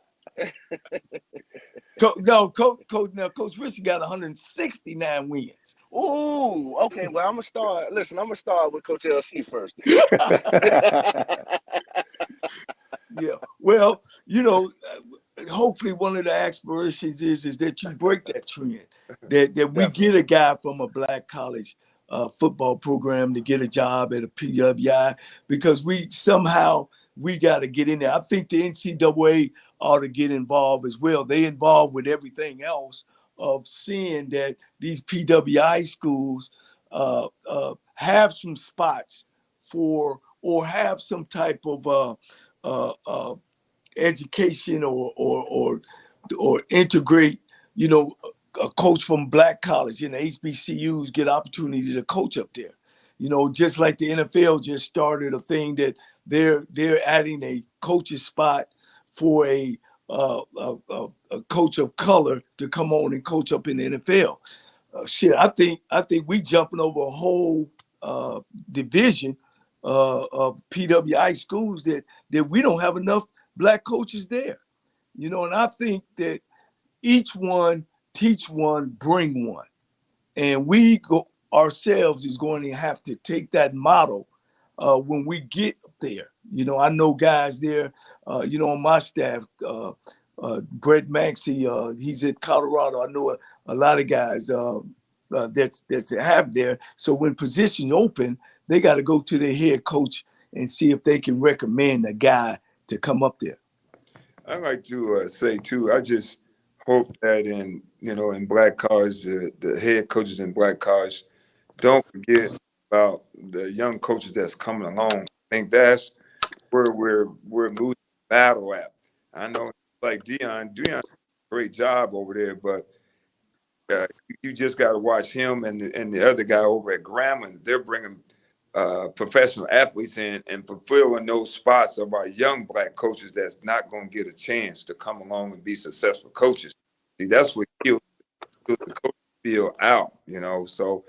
go. Coach Richardson got 169 wins. Ooh, okay. Well, I'm gonna start. Listen, I'm gonna start with Coach LC first. Yeah. Well, you know, hopefully one of the aspirations is that you break that trend, that we get a guy from a black college football program to get a job at a PWI, because we got to get in there. I think the NCAA ought to get involved as well. They involved with everything else of seeing that these PWI schools have some spots for, or have some type of education or integrate, a coach from black college. HBCUs get opportunity to coach up there. Just like the NFL just started a thing that they're adding a coach's spot for a coach of color to come on and coach up in the NFL. I think we jumping over a whole division of PWI schools that we don't have enough black coaches there. And I think that each one teach one, bring one, and we ourselves is going to have to take that model when we get there. I know guys there, on my staff, Brett Maxey, he's at Colorado. I know a lot of guys that's have there. So when positions open, they got to go to their head coach and see if they can recommend a guy to come up there. I like to say too, I just hope that in black college, the head coaches in black college don't forget about the young coaches that's coming along. I think that's where we're moving the battle at. I know, like Deion did a great job over there, but you just got to watch him and the other guy over at Grambling. They're bringing professional athletes in and fulfilling those spots of our young black coaches that's not going to get a chance to come along and be successful coaches. See, that's what kills the coach feel out, So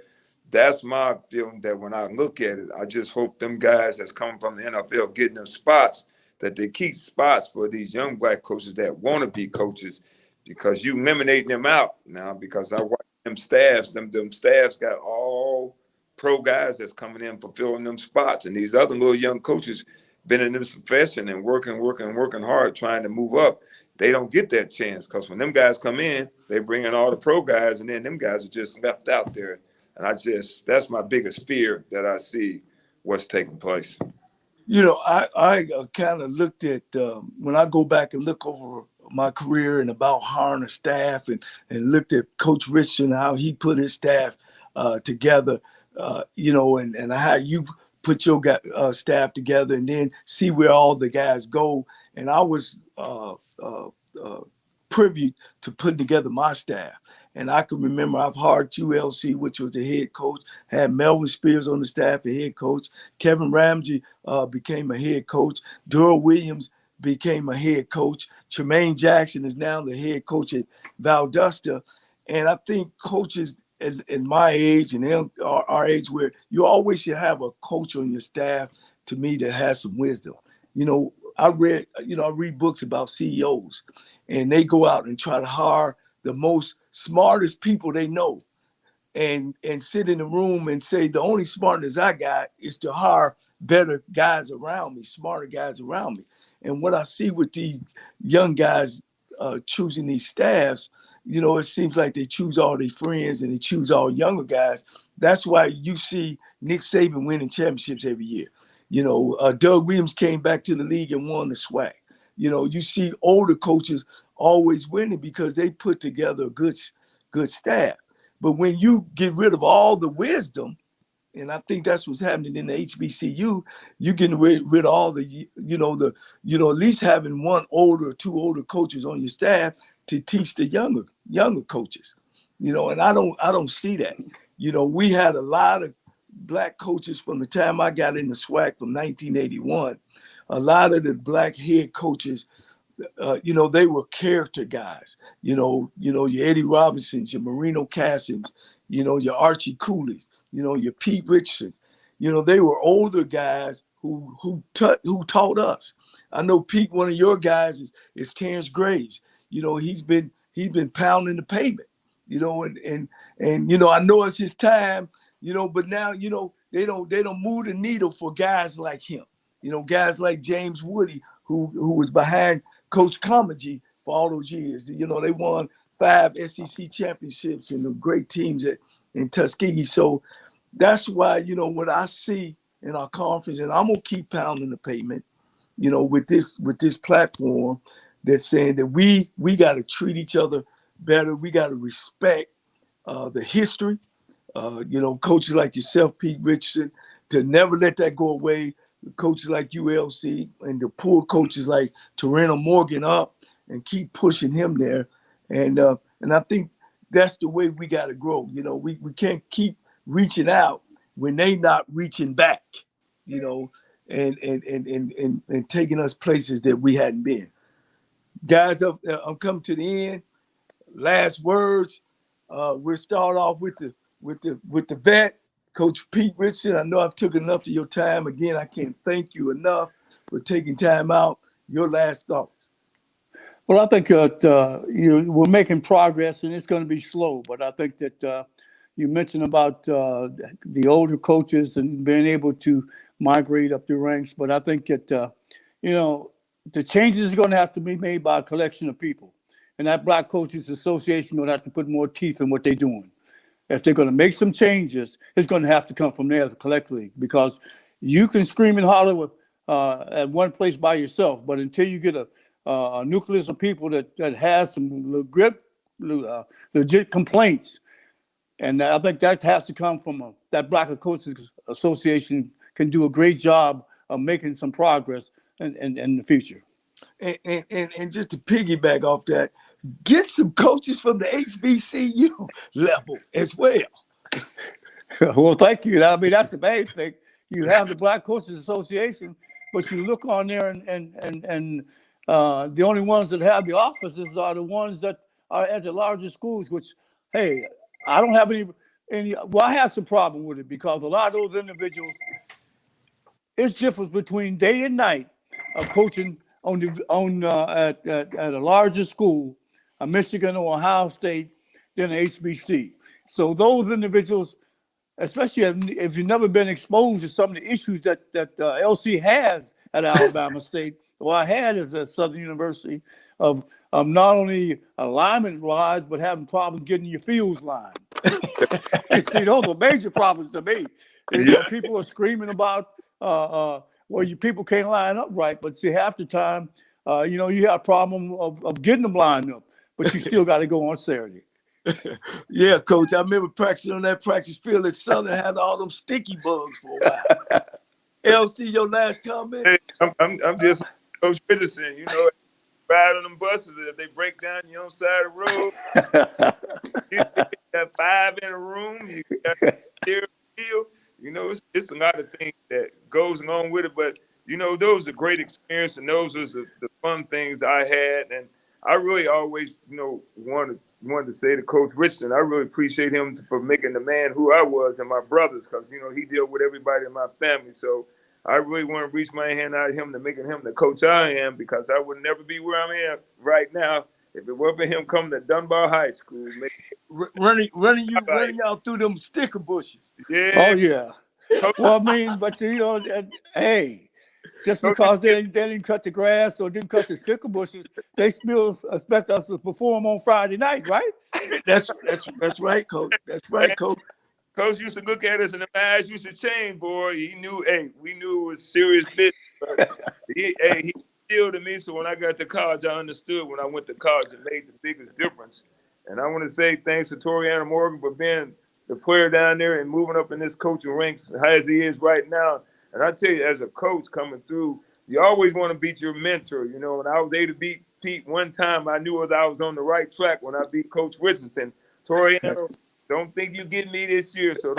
that's my feeling, that when I look at it, I just hope them guys that's coming from the NFL getting them spots, that they keep spots for these young black coaches that want to be coaches, because you eliminating them out now. Because I watch them staffs got all pro guys that's coming in fulfilling them spots, and these other little young coaches been in this profession and working hard trying to move up. They don't get that chance, because when them guys come in, they bring in all the pro guys, and then them guys are just left out there. And that's my biggest fear, that I see what's taking place. I kind of looked at, when I go back and look over my career and about hiring a staff and looked at Coach Richardson, how he put his staff together, and how you put your staff together, and then see where all the guys go. And I was privy to putting together my staff. And I can remember I've hired LC, which was the head coach, had Melvin Spears on the staff, the head coach. Kevin Ramsey became a head coach. Durrell Williams became a head coach. Tremaine Jackson is now the head coach at Valdosta. And I think coaches in my age and our age, where you always should have a coach on your staff, to me, that has some wisdom. I read books about CEOs, and they go out and try to hire the most smartest people they know, and sit in the room and say, the only smartness I got is to hire better guys around me, smarter guys around me. And what I see with these young guys choosing these staffs, it seems like they choose all their friends and they choose all younger guys. That's why you see Nick Saban winning championships every year. Doug Williams came back to the league and won the SWAC. You see older coaches always winning because they put together a good staff. But when you get rid of all the wisdom, and I think that's what's happening in the HBCU, you getting rid of all the, at least having one older or two older coaches on your staff to teach the younger coaches, and I don't see that. We had a lot of black coaches from the time I got in the SWAC from 1981. A lot of the black head coaches, they were character guys. Your Eddie Robinsons, your Marino Cassims, your Archie Coolies, your Pete Richardsons. They were older guys who taught us. I know Pete, one of your guys is Terrence Graves. He's been pounding the pavement. And I know it's his time. But now they don't move the needle for guys like him. Guys like James Woody, who was behind Coach Comegy for all those years. They won 5 SEC championships and the great teams in Tuskegee. So that's why, what I see in our conference, and I'm gonna keep pounding the pavement, with this platform, that's saying that we got to treat each other better. We got to respect the history. Coaches like yourself, Pete Richardson, to never let that go away. Coaches like ULC and to pull coaches like Torreno Morgan up and keep pushing him there. And I think that's the way we got to grow. We can't keep reaching out when they not reaching back, and taking us places that we hadn't been. Guys, I'm coming to the end. Last words. We'll start off with the vet, Coach Pete Richardson. I know I've taken enough of your time. Again, I can't thank you enough for taking time out. Your last thoughts. Well, I think that we're making progress, and it's going to be slow. But I think that you mentioned about the older coaches and being able to migrate up the ranks. But I think that the changes are going to have to be made by a collection of people, and that Black Coaches Association will have to put more teeth in what they're doing. If they're going to make some changes, it's going to have to come from there collectively, because you can scream and holler at one place by yourself, but until you get a nucleus of people that has some legit complaints, and I think that has to come from that Black Coaches Association can do a great job of making some progress in the future. And just to piggyback off that, get some coaches from the HBCU level as well. Well, thank you. I mean, that's the main thing. You have the Black Coaches Association, but you look on there and the only ones that have the offices are the ones that are at the larger schools, which, hey, I don't have any, well, I have some problem with it, because a lot of those individuals, it's difference between day and night of coaching at a larger school, a Michigan or Ohio State, than an HBC. So those individuals, especially if you've never been exposed to some of the issues that LC has at Alabama State, or I had as a Southern University, of not only alignment wise, but having problems getting your fields lined. You see, those are major problems to me. People are screaming about you people can't line up right, but see, half the time, you have a problem of getting them lined up, but you still got to go on Saturday. Yeah, Coach, I remember practicing on that practice field at Southern, had all them sticky bugs for a while. LC, your last comment? Hey, I'm just Coach Richardson, ride on them buses. If they break down, you're on the side of the road. You got 5 in a room. You got a field. It's a lot of things that goes along with it. But, those are great experiences, and those are the fun things I had. And I really always, wanted to say to Coach Richardson, I really appreciate him for making the man who I was and my brothers, because, he dealt with everybody in my family. So I really want to reach my hand out to him to making him the coach I am, because I would never be where I'm at right now if it wasn't for him coming to Dunbar High School. Running y'all through them sticker bushes. Yeah. Oh, yeah. Well, I mean, but, hey, just because they didn't cut the grass or didn't cut the sticker bushes, they still expect us to perform on Friday night, right? That's right, Coach. That's right, Coach. Coach used to look at us and the eyes used to change, boy. He knew, we knew it was serious business. But he appealed to me, so when I got to college, I understood when I went to college, it made the biggest difference. And I want to say thanks to Toriano Morgan for being the player down there and moving up in this coaching ranks as he is right now. And I tell you, as a coach coming through, you always want to beat your mentor, And I was able to beat Pete one time. I knew I was on the right track when I beat Coach Richardson. Toriano, don't think you get me this year. So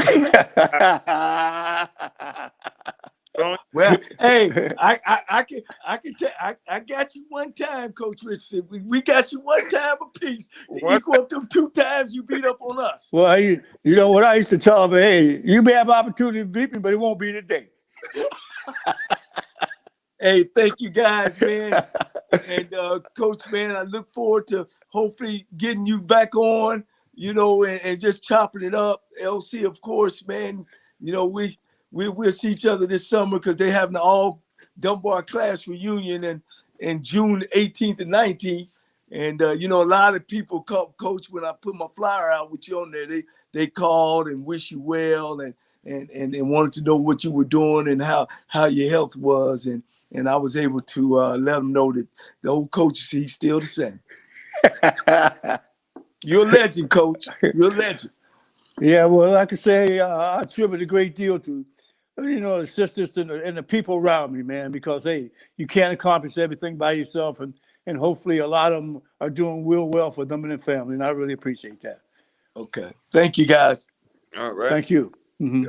well, hey, I got you one time, Coach Richardson. We got you one time apiece to equal up them 2 times you beat up on us. Well, you know what I used to tell them, hey, you may have opportunity to beat me, but it won't be today. Hey, thank you guys, man. And Coach, man, I look forward to hopefully getting you back on, and just chopping it up. LC, of course, man, we'll see each other this summer, because they're having the all Dunbar class reunion in June 18th and 19th. And, a lot of people call, Coach, when I put my flyer out with you on there, they called and wish you well and wanted to know what you were doing and how your health was. And and I was able to let him know that the old coach, he's still the same. You're a legend, Coach. You're a legend. Yeah, well, like I say, I attribute a great deal to, the sisters and the people around me, man, because, hey, you can't accomplish everything by yourself, and hopefully a lot of them are doing real well for them and their family, and I really appreciate that. Okay. Thank you, guys. All right. Thank you. Mm-hmm.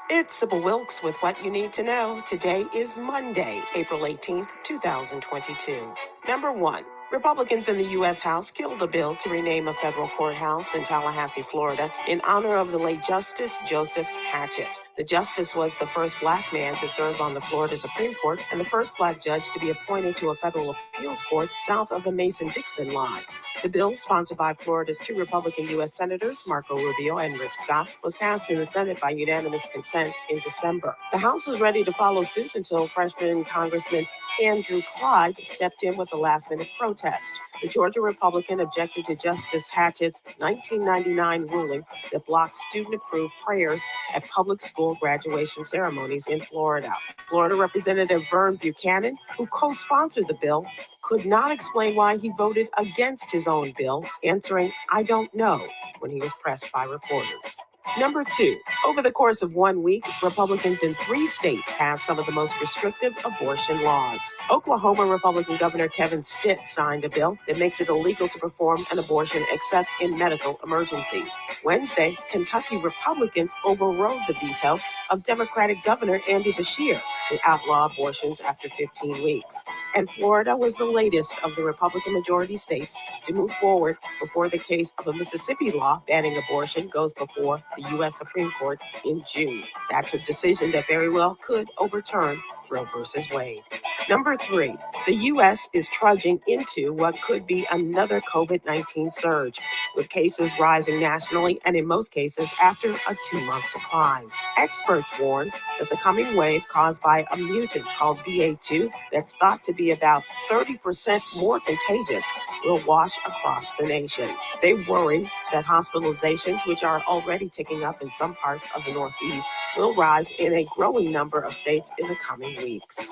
It's Sybil Wilkes with what you need to know. Today is Monday, April 18th, 2022. Number 1. Republicans in the U.S. House killed a bill to rename a federal courthouse in Tallahassee, Florida, in honor of the late Justice Joseph Hatchett. The justice was the first black man to serve on the Florida Supreme Court and the first black judge to be appointed to a federal appeals court south of the Mason-Dixon line. The bill, sponsored by Florida's 2 Republican U.S. Senators, Marco Rubio and Rick Scott, was passed in the Senate by unanimous consent in December. The House was ready to follow suit until freshman Congressman Andrew Clyde stepped in with a last-minute protest. The Georgia Republican objected to Justice Hatchett's 1999 ruling that blocked student-approved prayers at public school graduation ceremonies in Florida. Florida Representative Vern Buchanan, who co-sponsored the bill, could not explain why he voted against his own bill, answering, "I don't know," when he was pressed by reporters. Number 2, over the course of 1 week, Republicans in 3 states passed some of the most restrictive abortion laws. Oklahoma Republican Governor Kevin Stitt signed a bill that makes it illegal to perform an abortion except in medical emergencies. Wednesday, Kentucky Republicans overrode the veto of Democratic Governor Andy Beshear to outlaw abortions after 15 weeks. And Florida was the latest of the Republican majority states to move forward before the case of a Mississippi law banning abortion goes before the U.S. Supreme Court in June. That's a decision that very well could overturn Roe versus Wade. Number 3, the U.S. is trudging into what could be another COVID-19 surge, with cases rising nationally and in most cases after a 2-month decline. Experts warn that the coming wave caused by a mutant called BA2 that's thought to be about 30% more contagious will wash across the nation. They worry that hospitalizations, which are already ticking up in some parts of the Northeast, will rise in a growing number of states in the coming weeks.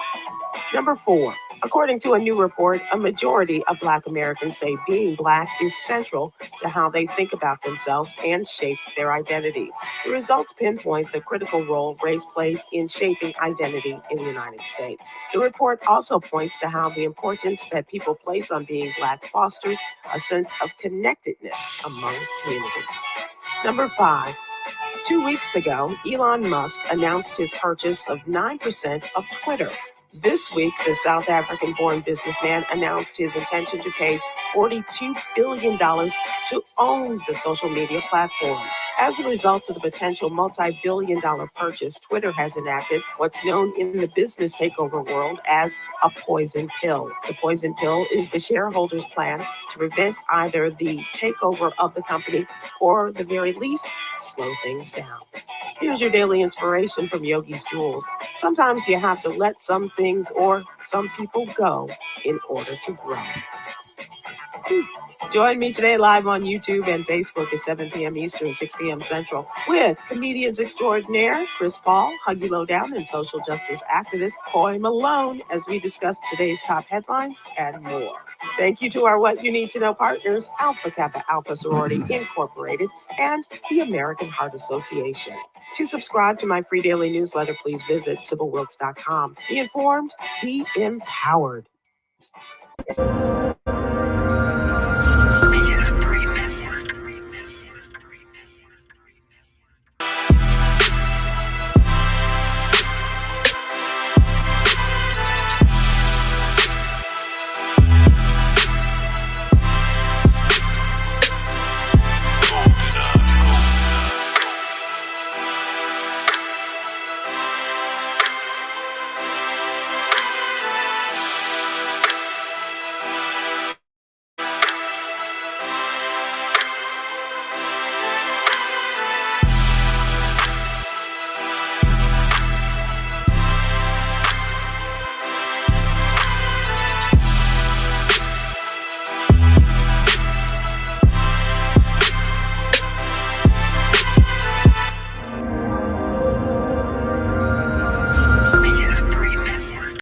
Number 4, according to a new report, a majority of Black Americans say being Black is central to how they think about themselves and shape their identities. The results pinpoint the critical role race plays in shaping identity in the United States. The report also points to how the importance that people place on being Black fosters a sense of connectedness among communities. Number 5, 2 weeks ago, Elon Musk announced his purchase of 9% of Twitter. This week, the South African-born businessman announced his intention to pay $42 billion to own the social media platform. As a result of the potential multi-billion-dollar purchase, Twitter has enacted what's known in the business takeover world as a poison pill. The poison pill is the shareholders' plan to prevent either the takeover of the company or, at the very least, slow things down. Here's your daily inspiration from Yogi's Jewels. Sometimes you have to let some things or some people go in order to grow. Join me today live on YouTube and Facebook at 7 p.m. Eastern, 6 p.m. Central with comedians extraordinaire Chris Paul, Huggy Lowdown, and social justice activist Coy Malone as we discuss today's top headlines and more. Thank you to our What You Need to Know partners, Alpha Kappa Alpha Sorority Incorporated and the American Heart Association. To subscribe to my free daily newsletter, please visit SybilWilkes.com. Be informed, be empowered.